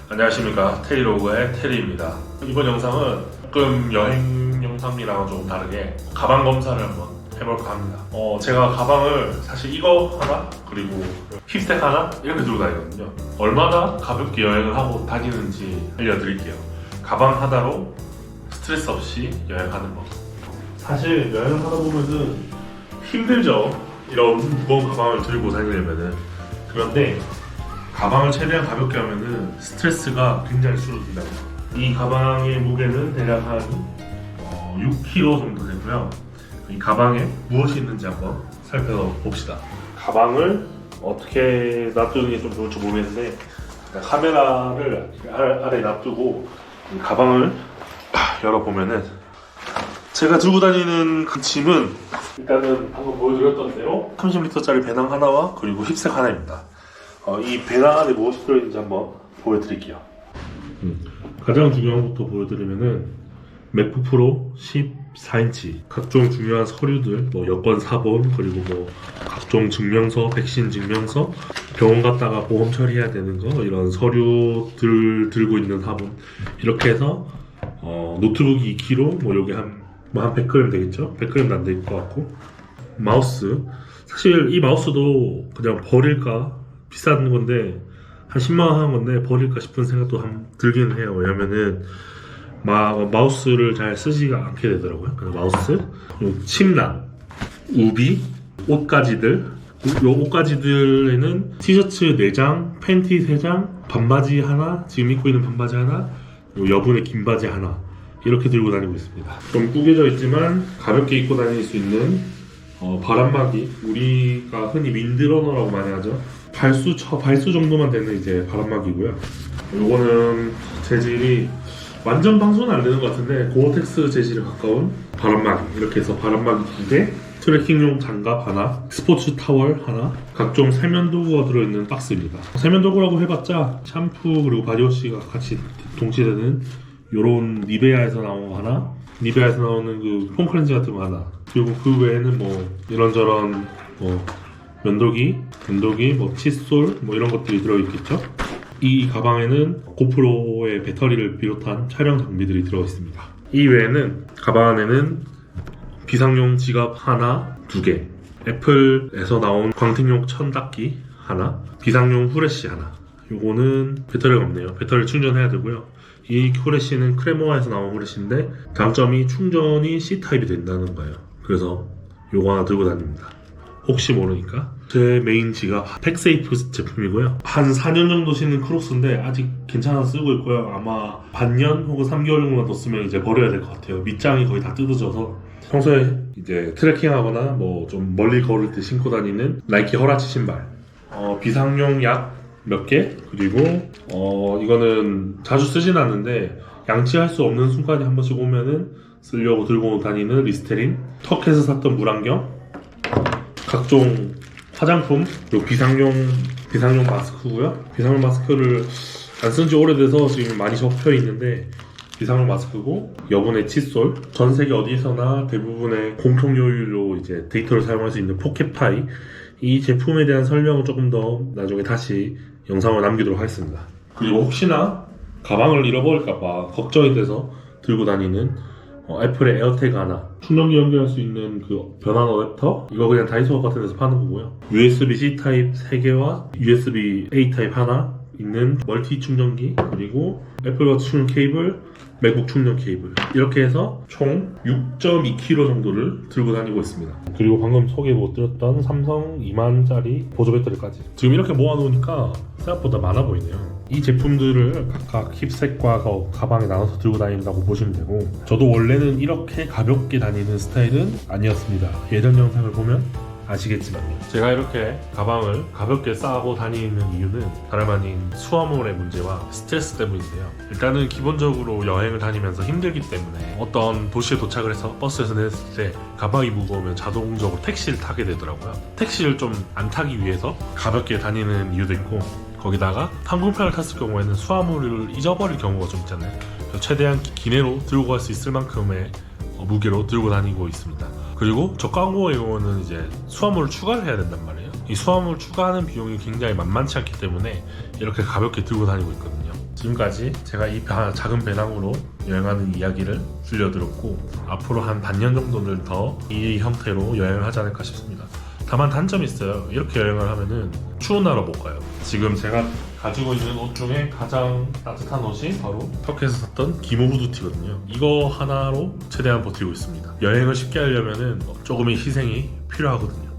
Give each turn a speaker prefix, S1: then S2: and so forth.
S1: 안녕하십니까, 테리로그의 테리입니다. 이번 영상은 조금 여행 영상이랑은 조금 다르게 가방 검사를 한번 해볼까 합니다. 제가 가방을 사실 이거 하나 그리고 힙스텍 하나 이렇게 들고 다니거든요. 얼마나 가볍게 여행을 하고 다니는지 알려드릴게요. 가방 하나로 스트레스 없이 여행하는 법. 사실 여행을 하다 보면은 힘들죠, 이런 무거운 가방을 들고 다니려면은. 그런데 가방을 최대한 가볍게 하면은 스트레스가 굉장히 줄어든다. 이 가방의 무게는 대략 한 6kg 정도 되고요. 이 가방에 무엇이 있는지 한번 살펴봅시다. 가방을 어떻게 놔두는 게 좀 좋을지 모르겠는데, 카메라를 아래에 놔두고 이 가방을 열어보면은, 제가 들고 다니는 그 짐은 일단은 방금 보여드렸던 대로 30리터짜리 배낭 하나와 그리고 힙색 하나입니다. 이 배낭 안에 무엇이 들어있는지 한번 보여드릴게요. 가장 중요한 것부터 보여드리면은 맥북 프로 14인치, 각종 중요한 서류들, 뭐 여권 사본, 그리고 뭐 각종 증명서, 백신 증명서, 병원 갔다가 보험 처리해야 되는 거, 이런 서류들 들고 있는 사본, 이렇게 해서 노트북이 2kg, 뭐 요게 한 100g 되겠죠? 100g도 안 될 것 같고, 마우스, 사실 이 마우스도 그냥 버릴까, 비싼 건데 한 10만원 하는 건데 버릴까 싶은 생각도 들기는 해요. 왜냐면은 마우스를 잘 쓰지가 않게 되더라고요. 그래서 마우스, 침낭, 우비, 옷가지들, 요 옷가지들에는 티셔츠 4장, 팬티 3장, 반바지 하나, 지금 입고 있는 반바지 하나, 여분의 긴 바지 하나, 이렇게 들고 다니고 있습니다. 좀 구겨져 있지만 가볍게 입고 다닐 수 있는 바람막이, 우리가 흔히 윈드러너라고 많이 하죠. 발수 정도만 되는 이제 바람막이고요. 요거는 재질이 완전 방수는 안 되는 것 같은데 고어텍스 재질에 가까운 바람막이, 이렇게 해서 바람막이 2개, 트레킹용 장갑 하나, 스포츠 타월 하나, 각종 세면도구가 들어있는 박스입니다. 세면도구라고 해봤자 샴푸 그리고 바디워시가 같이 동시에 되는 요런 니베아에서 나온 거 하나, 니베아에서 나오는 그 폼클렌즈 같은 거 하나, 그리고 그 외에는 뭐 이런저런 뭐 면도기, 뭐 칫솔, 뭐 이런 것들이 들어있겠죠. 이 가방에는 고프로의 배터리를 비롯한 촬영 장비들이 들어있습니다. 이 외에는 가방 안에는 비상용 지갑 하나, 2개, 애플에서 나온 광택용 천닦기 하나, 비상용 후레쉬 하나. 요거는 배터리가 없네요. 배터리를 충전해야 되고요. 이 후레쉬는 크레모아에서 나온 후레쉬인데 장점이 충전이 C타입이 된다는 거예요. 그래서 요거 하나 들고 다닙니다. 혹시 모르니까. 제 메인 지갑 팩세이프 제품이고요. 한 4년 정도 신는 크록스인데 아직 괜찮아서 쓰고 있고요. 아마 반년 혹은 3개월 정도만 더 쓰면 이제 버려야 될 것 같아요. 밑장이 거의 다 뜯어져서. 평소에 이제 트레킹하거나 뭐 좀 멀리 걸을 때 신고 다니는 나이키 허라치 신발, 비상용 약 몇 개, 그리고 이거는 자주 쓰진 않는데 양치할 수 없는 순간이 한 번씩 오면은 쓰려고 들고 다니는 리스테린, 턱에서 샀던 물안경, 각종 화장품, 그리고 비상용 마스크고요. 비상용 마스크를 안 쓴 지 오래돼서 지금 많이 접혀 있는데 비상용 마스크고, 여분의 칫솔, 전 세계 어디서나 대부분의 공통 요일로 이제 데이터를 사용할 수 있는 포켓파이. 이 제품에 대한 설명은 조금 더 나중에 다시 영상을 남기도록 하겠습니다. 그리고 혹시나 가방을 잃어버릴까봐 걱정이 돼서 들고 다니는 애플의 에어태그 하나, 충전기 연결할 수 있는 그 변환 어댑터, 이거 그냥 다이소 같은 데서 파는 거고요. USB-C 타입 3개와 USB-A 타입 하나 있는 멀티 충전기, 그리고 애플워치 충전 케이블, 맥북 충전 케이블, 이렇게 해서 총 6.2kg 정도를 들고 다니고 있습니다. 그리고 방금 소개 못 드렸던 삼성 2만짜리 보조 배터리까지. 지금 이렇게 모아놓으니까 생각보다 많아 보이네요. 이 제품들을 각각 힙색과 가방에 나눠서 들고 다닌다고 보시면 되고, 저도 원래는 이렇게 가볍게 다니는 스타일은 아니었습니다. 예전 영상을 보면 아시겠지만요. 제가 이렇게 가방을 가볍게 싸고 다니는 이유는 다름 아닌 수화물의 문제와 스트레스 때문인데요. 일단은 기본적으로 여행을 다니면서 힘들기 때문에 어떤 도시에 도착을 해서 버스에서 내렸을 때 가방이 무거우면 자동적으로 택시를 타게 되더라고요. 택시를 좀 안 타기 위해서 가볍게 다니는 이유도 있고, 거기다가 항공편을 탔을 경우에는 수화물을 잊어버릴 경우가 좀 있잖아요. 최대한 기내로 들고 갈 수 있을 만큼의 무게로 들고 다니고 있습니다. 그리고 저가 항공의 경우는 이제 수화물을 추가를 해야 된단 말이에요. 이 수화물 추가하는 비용이 굉장히 만만치 않기 때문에 이렇게 가볍게 들고 다니고 있거든요. 지금까지 제가 이 작은 배낭으로 여행하는 이야기를 들려드렸고 앞으로 한 반년 정도는 더 이 형태로 여행을 하지 않을까 싶습니다. 다만 단점이 있어요. 이렇게 여행을 하면은 추운 나라 못 가요. 지금 제가 가지고 있는 옷 중에 가장 따뜻한 옷이 바로 터키에서 샀던 기모 후드티거든요. 이거 하나로 최대한 버티고 있습니다. 여행을 쉽게 하려면은 조금의 희생이 필요하거든요.